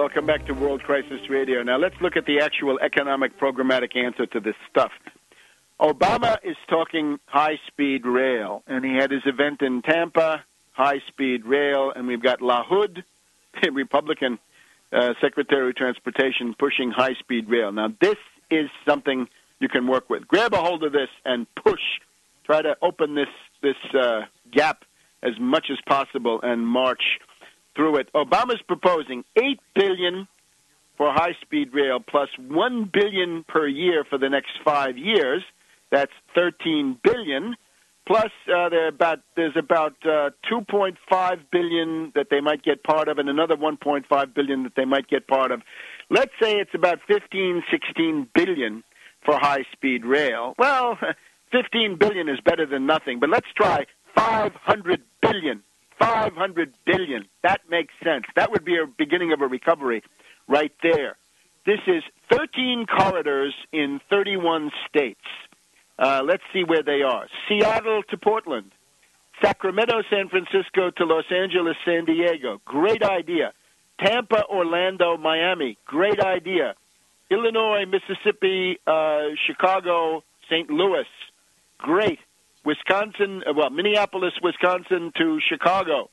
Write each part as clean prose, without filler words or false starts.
Welcome back to World Crisis Radio. Now let's look at the actual economic programmatic answer to this stuff. Obama is talking high-speed rail, and he had his event in Tampa, high-speed rail, and we've got LaHood, the Republican Secretary of Transportation, pushing high-speed rail. Now this is something you can work with. Grab a hold of this and push. Try to open this gap as much as possible and march through it. Obama's proposing $8 billion for high-speed rail plus $1 billion per year for the next 5 years. That's $13 billion. Plus, there's about $2.5 billion that they might get part of, and another $1.5 billion that they might get part of. Let's say it's about $16 billion for high-speed rail. Well, $15 billion is better than nothing, but let's try $500 billion. $500 billion. That makes sense. That would be a beginning of a recovery right there. This is 13 corridors in 31 states. Let's see where they are. Seattle to Portland. Sacramento, San Francisco to Los Angeles, San Diego. Great idea. Tampa, Orlando, Miami. Great idea. Illinois, Mississippi, Chicago, St. Louis. Great. Wisconsin, Minneapolis, Wisconsin to Chicago.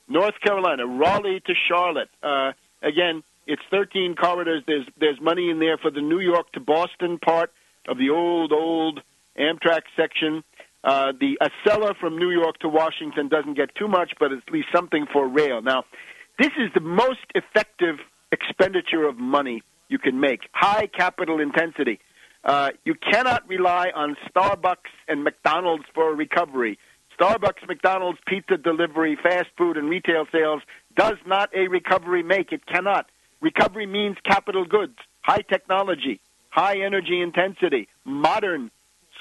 North Carolina, Raleigh to Charlotte. Again, it's 13 corridors. There's money in there for the New York to Boston part of the old Amtrak section. The Acela from New York to Washington doesn't get too much, but it's at least something for rail. Now, this is the most effective expenditure of money you can make. High capital intensity. You cannot rely on Starbucks and McDonald's for a recovery. Starbucks, McDonald's, pizza delivery, fast food, and retail sales does not a recovery make. It cannot. Recovery means capital goods, high technology, high energy intensity, modern,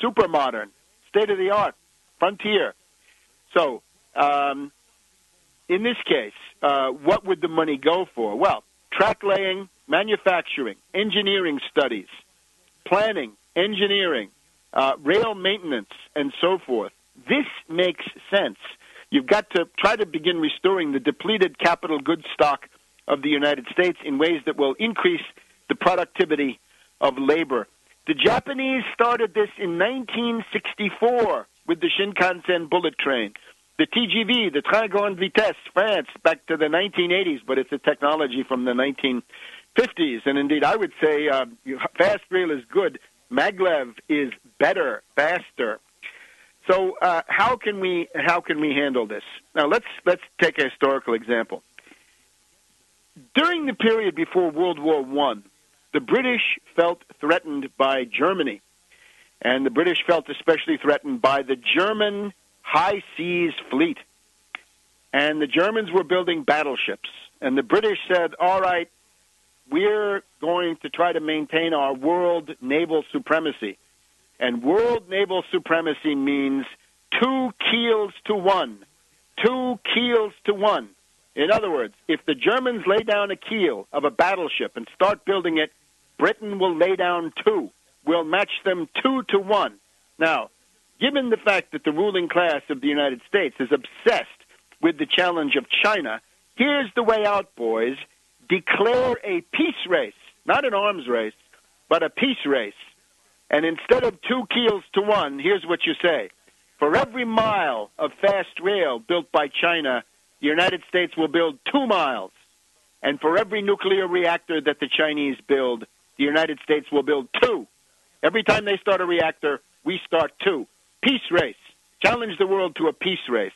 super modern, state-of-the-art, frontier. So, in this case, what would the money go for? Well, track laying, manufacturing, engineering studies, planning, engineering, rail maintenance, and so forth. This makes sense. You've got to try to begin restoring the depleted capital goods stock of the United States in ways that will increase the productivity of labor. The Japanese started this in 1964 with the Shinkansen bullet train. The TGV, the Train Grande Vitesse, France, back to the 1980s, but it's a technology from the 1950s. And indeed, I would say fast rail is good. Maglev is better, faster. So how can we handle this? Now let's take a historical example. During the period before World War I, the British felt threatened by Germany, and the British felt especially threatened by the German high seas fleet. And the Germans were building battleships, and the British said, all right, we're going to try to maintain our world naval supremacy. And world naval supremacy means 2 keels to 1. 2 keels to 1. In other words, if the Germans lay down a keel of a battleship and start building it, Britain will lay down 2. We'll match them 2 to 1. Now, given the fact that the ruling class of the United States is obsessed with the challenge of China, here's the way out, boys. Declare a peace race, not an arms race, but a peace race. And instead of 2 keels to 1, here's what you say. For every mile of fast rail built by China, the United States will build 2 miles. And for every nuclear reactor that the Chinese build, the United States will build 2. Every time they start a reactor, we start 2. Peace race. Challenge the world to a peace race.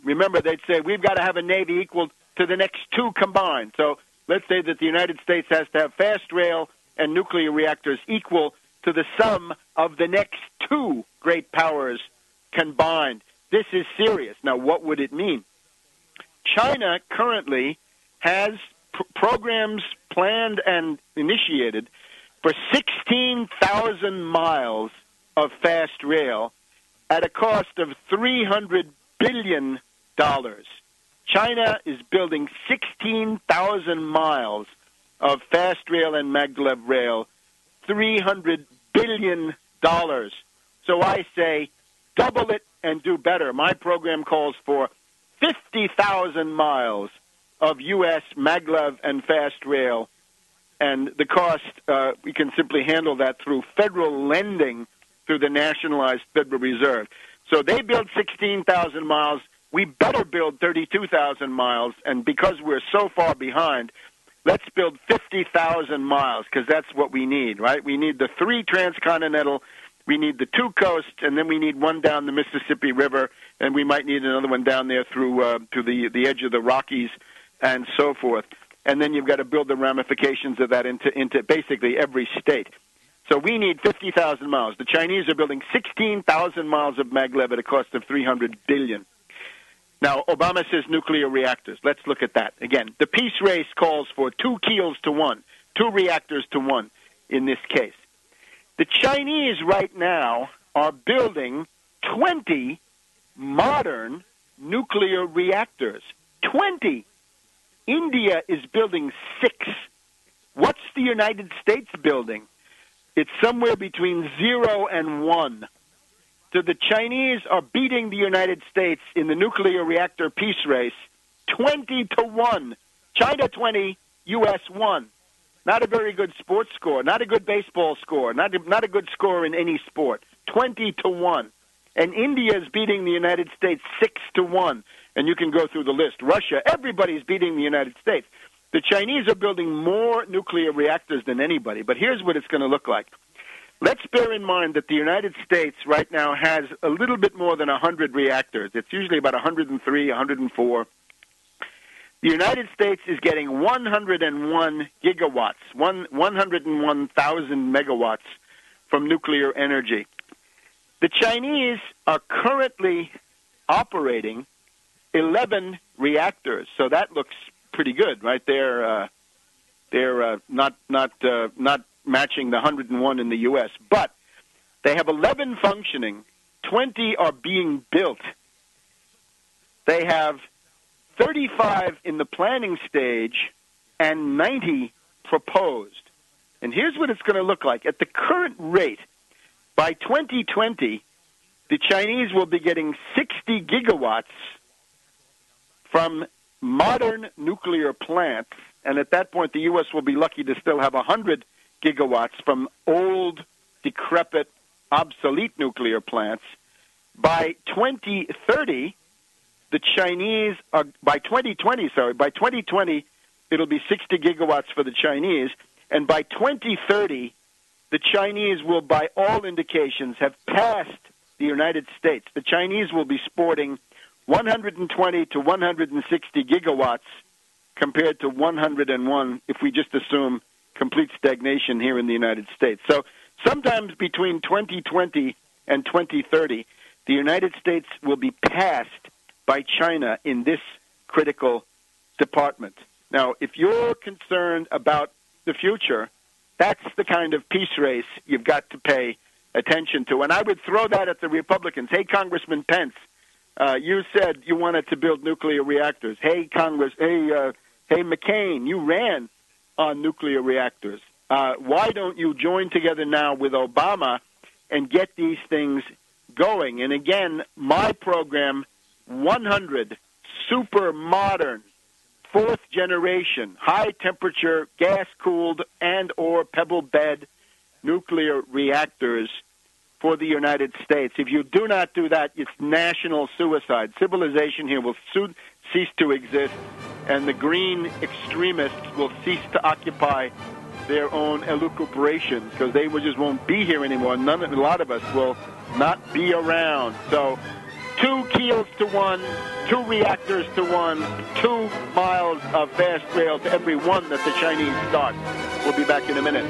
Remember, they'd say, we've got to have a Navy equal to the next 2 combined. So let's say that the United States has to have fast rail and nuclear reactors equal to the sum of the next 2 great powers combined. This is serious. Now, what would it mean? China currently has programs planned and initiated for 16,000 miles of fast rail at a cost of $300 billion. China is building 16,000 miles of fast rail and maglev rail, $300 billion. So I say, double it and do better. My program calls for 50,000 miles of U.S. maglev and fast rail, and the cost, we can simply handle that through federal lending through the nationalized Federal Reserve. So they build 16,000 miles. We better build 32,000 miles, and because we're so far behind, let's build 50,000 miles, because that's what we need, right? We need the 3 transcontinental, we need the 2 coasts, and then we need one down the Mississippi River, and we might need another one down there through to the edge of the Rockies and so forth. And then you've got to build the ramifications of that into basically every state. So we need 50,000 miles. The Chinese are building 16,000 miles of maglev at a cost of $300 billion. Now, Obama says nuclear reactors. Let's look at that. Again, the peace race calls for 2 keels to 1, 2 reactors to 1 in this case. The Chinese right now are building 20 modern nuclear reactors. 20. India is building 6. What's the United States building? It's somewhere between 0 and 1. So the Chinese are beating the United States in the nuclear reactor peace race 20 to 1. China 20, U.S. 1. Not a very good sports score, not a good baseball score, not a good score in any sport. 20 to 1. And India is beating the United States 6 to 1. And you can go through the list. Russia, everybody's beating the United States. The Chinese are building more nuclear reactors than anybody. But here's what it's going to look like. Let's bear in mind that the United States right now has a little bit more than 100 reactors. It's usually about 103, 104. The United States is getting 101 gigawatts, 101,000 megawatts from nuclear energy. The Chinese are currently operating 11 reactors, so that looks pretty good, right? They're not matching the 101 in the U.S., but they have 11 functioning, 20 are being built. They have 35 in the planning stage and 90 proposed. And here's what it's going to look like. At the current rate, by 2020, the Chinese will be getting 60 gigawatts from modern nuclear plants, and at that point the U.S. will be lucky to still have 100 gigawatts from old, decrepit, obsolete nuclear plants. By 2030, the Chinese are, by 2020, it'll be 60 gigawatts for the Chinese, and by 2030, the Chinese will, by all indications, have passed the United States. The Chinese will be sporting 120 to 160 gigawatts compared to 101 if we just assume complete stagnation here in the United States. So sometimes between 2020 and 2030, the United States will be passed by China in this critical department. Now, if you're concerned about the future, that's the kind of peace race you've got to pay attention to. And I would throw that at the Republicans. Hey, Congressman Pence, you said you wanted to build nuclear reactors. Hey, McCain, you ran on nuclear reactors. Why don't you join together now with Obama and get these things going? And again, my program, 100 super modern, 4th generation, high temperature, gas cooled and or pebble bed nuclear reactors for the United States. If you do not do that, it's national suicide. Civilization here will soon cease to exist, and the green extremists will cease to occupy their own elucubrations because they just won't be here anymore. A lot of us will not be around. So 2 keels to 1, 2 reactors to 1, 2 miles of fast rail to every one that the Chinese start. We'll be back in a minute.